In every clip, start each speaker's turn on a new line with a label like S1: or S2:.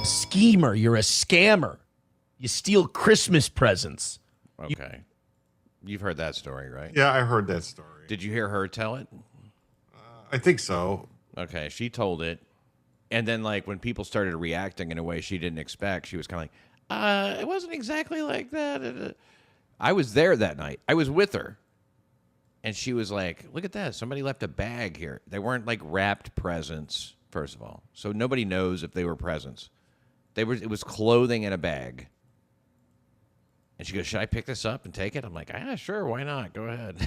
S1: Schemer, you're a scammer. You steal Christmas presents.
S2: Okay. You've heard that story, right?
S3: Yeah, I heard that story.
S2: Did you hear her tell it?
S3: I think so.
S2: Okay, she told it. And then, like, when people started reacting in a way she didn't expect, she was kind of like, it wasn't exactly like that. I was there that night. I was with her. And she was like, look at that. Somebody left a bag here. They weren't, like, wrapped presents, first of all. So nobody knows if they were presents. It was clothing in a bag. And she goes, should I pick this up and take it? I'm like, sure, why not? Go ahead.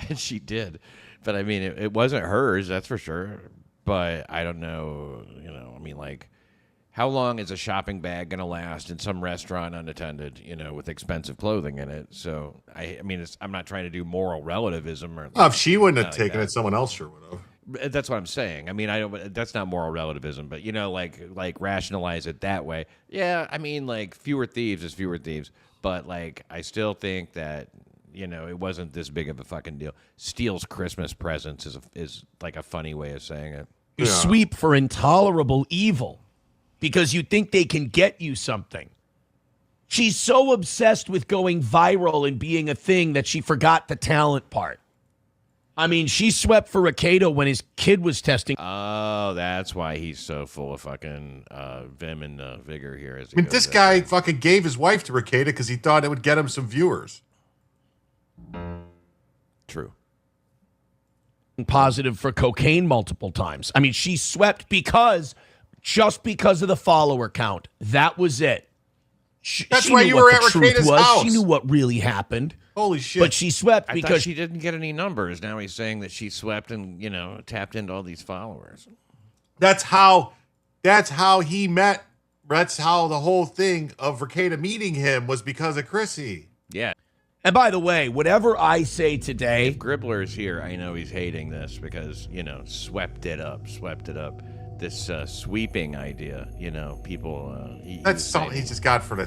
S2: And she did. But, I mean, it wasn't hers, that's for sure. But I don't know, I mean, like, how long is a shopping bag going to last in some restaurant unattended, with expensive clothing in it? So, I mean, I'm not trying to do moral relativism. Or
S3: if she wouldn't have taken it, someone else sure would have.
S2: That's what I'm saying. I mean, that's not moral relativism, but like rationalize it that way. Yeah, I mean, like fewer thieves is fewer thieves, but like I still think that it wasn't this big of a fucking deal. Steals Christmas presents is like a funny way of saying it.
S1: You sweep for intolerable evil because you think they can get you something. She's so obsessed with going viral and being a thing that she forgot the talent part. I mean, she swept for Ricardo when his kid was testing.
S2: Oh, that's why he's so full of fucking vim and vigor here.
S3: I mean, this guy fucking gave his wife to Ricardo because he thought it would get him some viewers.
S2: True.
S1: Positive for cocaine multiple times. I mean, she swept just because of the follower count. That was it.
S3: That's why you were at Ricardo's house.
S1: She knew what really happened.
S3: Holy shit.
S1: But she swept because
S2: she didn't get any numbers. Now he's saying that she swept and, tapped into all these followers.
S3: That's how he met. That's how the whole thing of Ricardo meeting him was because of Chrissie.
S2: Yeah.
S1: And by the way, whatever I say today.
S2: If Gribbler's here, I know he's hating this because, swept it up. This sweeping idea, people.
S3: That's something he just got from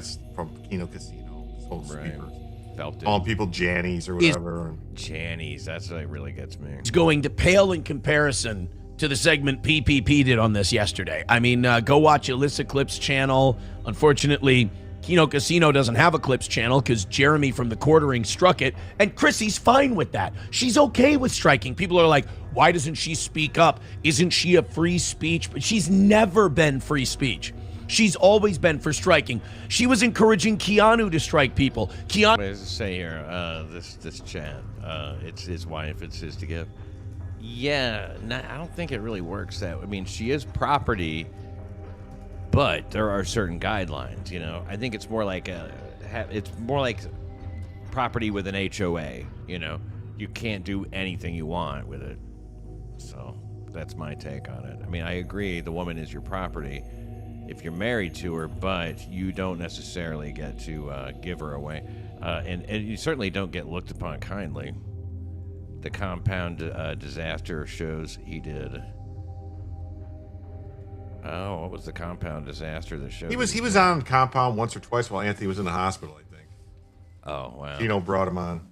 S3: Kino Casino. This whole sweeper.
S2: Felt it.
S3: Calling people Jannies or whatever.
S2: Jannies, that's what really gets me.
S1: It's going to pale in comparison to the segment PPP did on this yesterday. I mean, go watch Alyssa Clip's channel. Unfortunately, Kino Casino doesn't have a Clips channel because Jeremy from The Quartering struck it, and Chrissie's fine with that. She's okay with striking. People are like, why doesn't she speak up? Isn't she a free speech? But she's never been free speech. She's always been for striking. She was encouraging Keanu to strike people.
S2: What does it say here? This chat. It's his wife. It's his to give. Yeah, I don't think it really works that way. I mean, she is property, but there are certain guidelines. I think it's more like property with an HOA. You can't do anything you want with it. So that's my take on it. I mean, I agree. The woman is your property if you're married to her, but you don't necessarily get to give her away. And you certainly don't get looked upon kindly. The compound disaster shows he did. Oh, what was the compound disaster that showed?
S3: He was on compound once or twice while Anthony was in the hospital, I think.
S2: Oh, wow.
S3: Kino brought him on.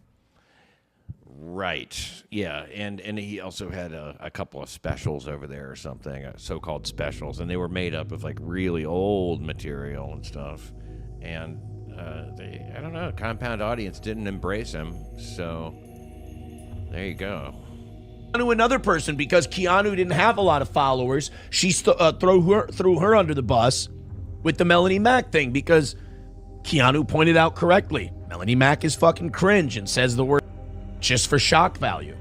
S2: Right. Yeah. And he also had a couple of specials over there or something, so-called specials, and they were made up of like really old material and stuff. And I don't know, compound audience didn't embrace him. So there you go.
S1: To another person because Keanu didn't have a lot of followers. She threw her under the bus with the Melonie Mac thing because Keanu pointed out correctly, Melonie Mac is fucking cringe and says the word just for shock value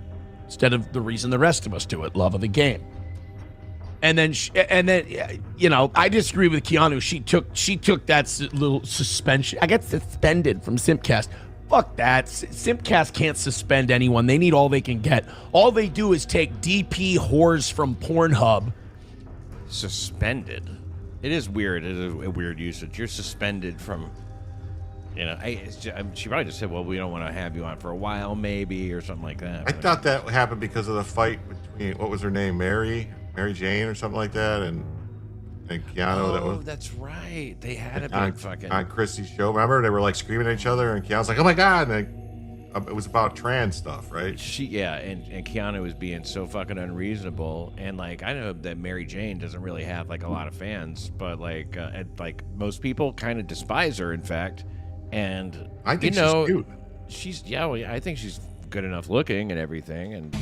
S1: instead of the reason the rest of us do it, love of the game. And then I disagree with Keanu. She took that little suspension. I got suspended from Simpcast. Fuck that. Simpcast can't suspend anyone. They need all they can get. All they do is take DP whores from Pornhub.
S2: Suspended? It is weird. It is a weird usage. You're suspended from, she probably just said, well, we don't want to have you on for a while, maybe, or something like that.
S3: I thought that happened because of the fight between, what was her name, Mary Jane or something like that, and and Keanu. That was
S2: that's right. They had a
S3: on,
S2: big fucking
S3: on Chrissie's show. Remember, they were like screaming at each other, and Keanu's like, "Oh my god!" And it was about trans stuff, right?
S2: and Keanu was being so fucking unreasonable, and like I know that Mary Jane doesn't really have like a lot of fans, but like most people kind of despise her, in fact, and
S3: I think
S2: you know,
S3: she's cute.
S2: well, I think she's good enough looking and everything, and.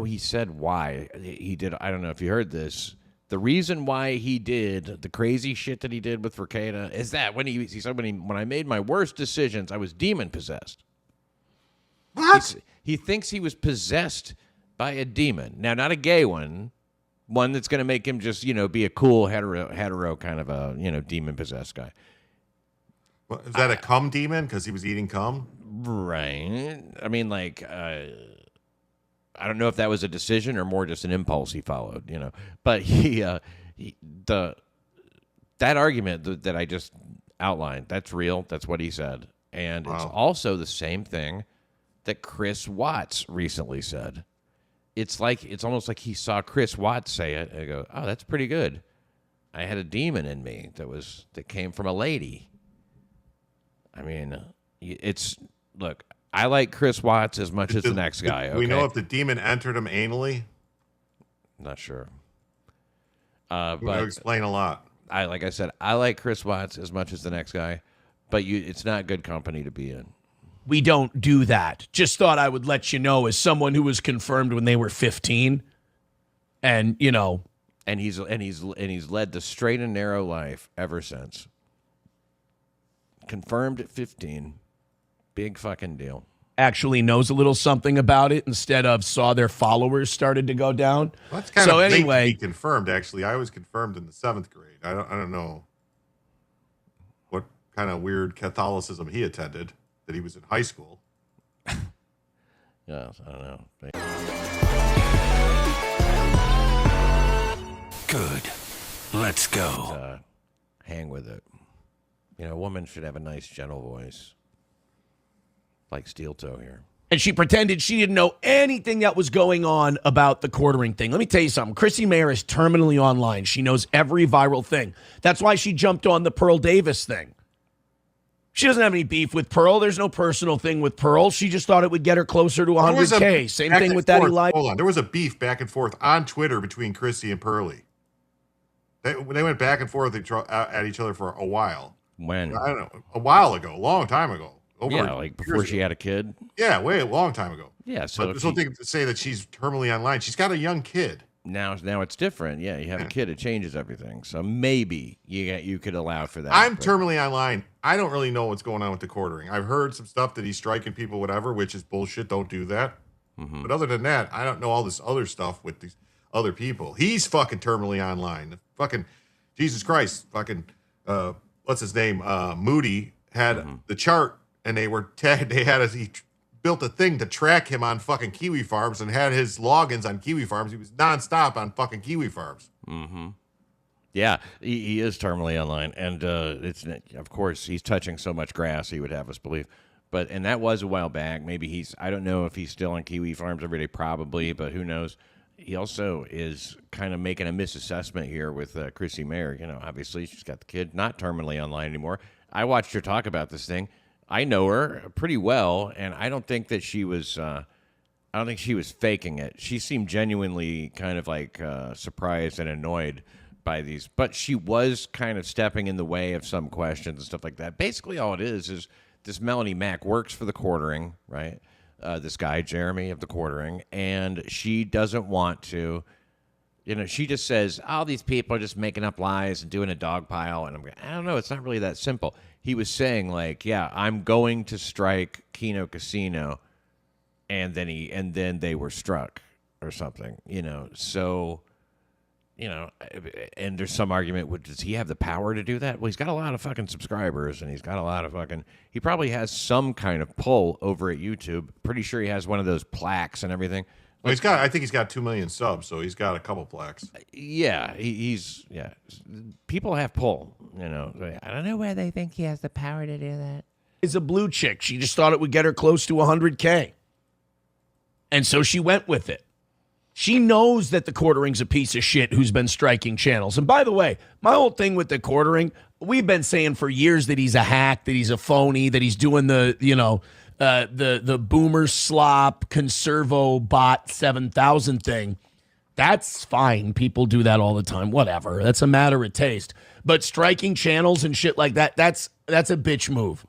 S2: He said why he did. I don't know if you heard this. The reason why he did the crazy shit that he did with Rekieta is that when he said when I made my worst decisions, I was demon possessed.
S3: What?
S2: He thinks he was possessed by a demon. Now, not a gay one that's going to make him just be a cool hetero kind of a demon possessed guy.
S3: Well, is that a cum demon because he was eating cum?
S2: Right. I mean, like. I don't know if that was a decision or more just an impulse he followed, But that argument that I just outlined, that's real. That's what he said. And It's also the same thing that Chris Watts recently said. It's almost like he saw Chris Watts say it and go, "Oh, that's pretty good. I had a demon in me that came from a lady." I mean, look, I like Chris Watts as much as the next guy. Okay?
S3: We know if the demon entered him anally.
S2: Not sure.
S3: But explain a lot.
S2: Like I said, I like Chris Watts as much as the next guy, but it's not good company to be in.
S1: We don't do that. Just thought I would let you know as someone who was confirmed when they were 15, and
S2: and he's led the straight and narrow life ever since. Confirmed at 15. Big fucking deal.
S1: Actually knows a little something about it instead of saw their followers started to go down.
S3: Well, that's kind of late to be confirmed. Actually, I was confirmed in the 7th grade. I don't know what kind of weird Catholicism he attended that he was in high school.
S2: Yeah, I don't know.
S4: Good. Let's go.
S2: Hang with it. A woman should have a nice, gentle voice. Like Steel Toe here.
S1: And she pretended she didn't know anything that was going on about the quartering thing. Let me tell you something. Chrissie Mayr is terminally online. She knows every viral thing. That's why she jumped on the Pearl Davis thing. She doesn't have any beef with Pearl. There's no personal thing with Pearl. She just thought it would get her closer to 100K. Same thing with that Eli.
S3: Hold on. There was a beef back and forth on Twitter between Chrissie and Pearly. They went back and forth at each other for a while.
S2: When?
S3: I don't know. A while ago. A long time ago.
S2: Like before she had a kid?
S3: Yeah, way a long time ago.
S2: Yeah, so
S3: there's no thing to say that she's terminally online. She's got a young kid.
S2: Now it's different. Yeah, you have a kid, it changes everything. So maybe you could allow for that.
S3: I'm terminally online. I don't really know what's going on with the quartering. I've heard some stuff that he's striking people, whatever, which is bullshit. Don't do that. Mm-hmm. But other than that, I don't know all this other stuff with these other people. He's fucking terminally online. Fucking Jesus Christ. Fucking what's his name? Moody had the chart. And they were he built a thing to track him on fucking Kiwi Farms and had his logins on Kiwi Farms. He was nonstop on fucking Kiwi Farms.
S2: Mm-hmm. Yeah, he is terminally online, and of course he's touching so much grass he would have us believe. And that was a while back. Maybe I don't know if he's still on Kiwi Farms every day, probably, but who knows? He also is kind of making a misassessment here with Chrissie Mayr. Obviously she's got the kid, not terminally online anymore. I watched her talk about this thing. I know her pretty well, and I don't think that she was. I don't think she was faking it. She seemed genuinely kind of like surprised and annoyed by these, but she was kind of stepping in the way of some questions and stuff like that. Basically, all it is this Melonie Mac works for the quartering, right? This guy Jeremy of the quartering, and she doesn't want to. She just says, all these people are just making up lies and doing a dog pile. And I don't know. It's not really that simple. He was saying, like, yeah, I'm going to strike Keno Casino. And then they were struck or something, So, and there's some argument, does he have the power to do that? Well, he's got a lot of fucking subscribers and he's got a lot of he probably has some kind of pull over at YouTube. Pretty sure he has one of those plaques and everything.
S3: Well, I think he's got 2 million subs, so he's got a couple plaques.
S2: Yeah, he's people have pull, you know. I don't know where they think he has the power to do that.
S1: Is a blue chick. She just thought it would get her close to 100K. And so she went with it. She knows that the quartering's a piece of shit who's been striking channels. And by the way, my whole thing with the quartering, we've been saying for years that he's a hack, that he's a phony, that he's doing the, the boomer slop conservo bot 7,000 thing. That's fine. People do that all the time. Whatever. That's a matter of taste. But striking channels and shit like that, that's a bitch move.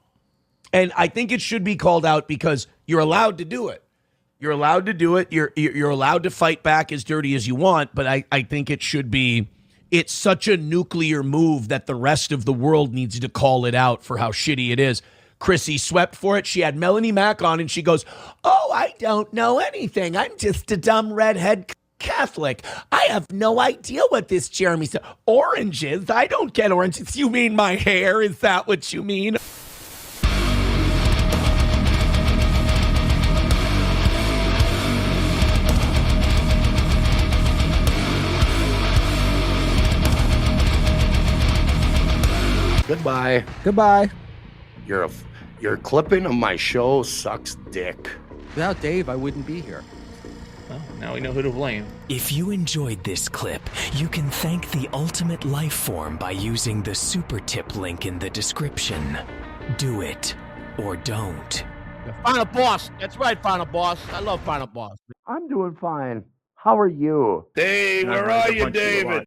S1: And I think it should be called out because you're allowed to do it. You're allowed to do it. You're allowed to fight back as dirty as you want, but I think it should be, it's such a nuclear move that the rest of the world needs to call it out for how shitty it is. Chrissie swept for it. She had Melonie Mac on and she goes, "Oh, I don't know anything. I'm just a dumb redhead Catholic. I have no idea what this Jeremy said. Oranges? I don't get oranges. You mean my hair? Is that what you mean?"
S5: Goodbye.
S6: Goodbye.
S5: Your clipping of my show sucks dick.
S6: Without Dave, I wouldn't be here.
S7: Well, now we know who to blame.
S8: If you enjoyed this clip, you can thank the ultimate life form by using the super tip link in the description. Do it or don't.
S9: Final Boss. That's right, Final Boss. I love Final Boss.
S5: I'm doing fine. How are you?
S9: Dave, where are you, David?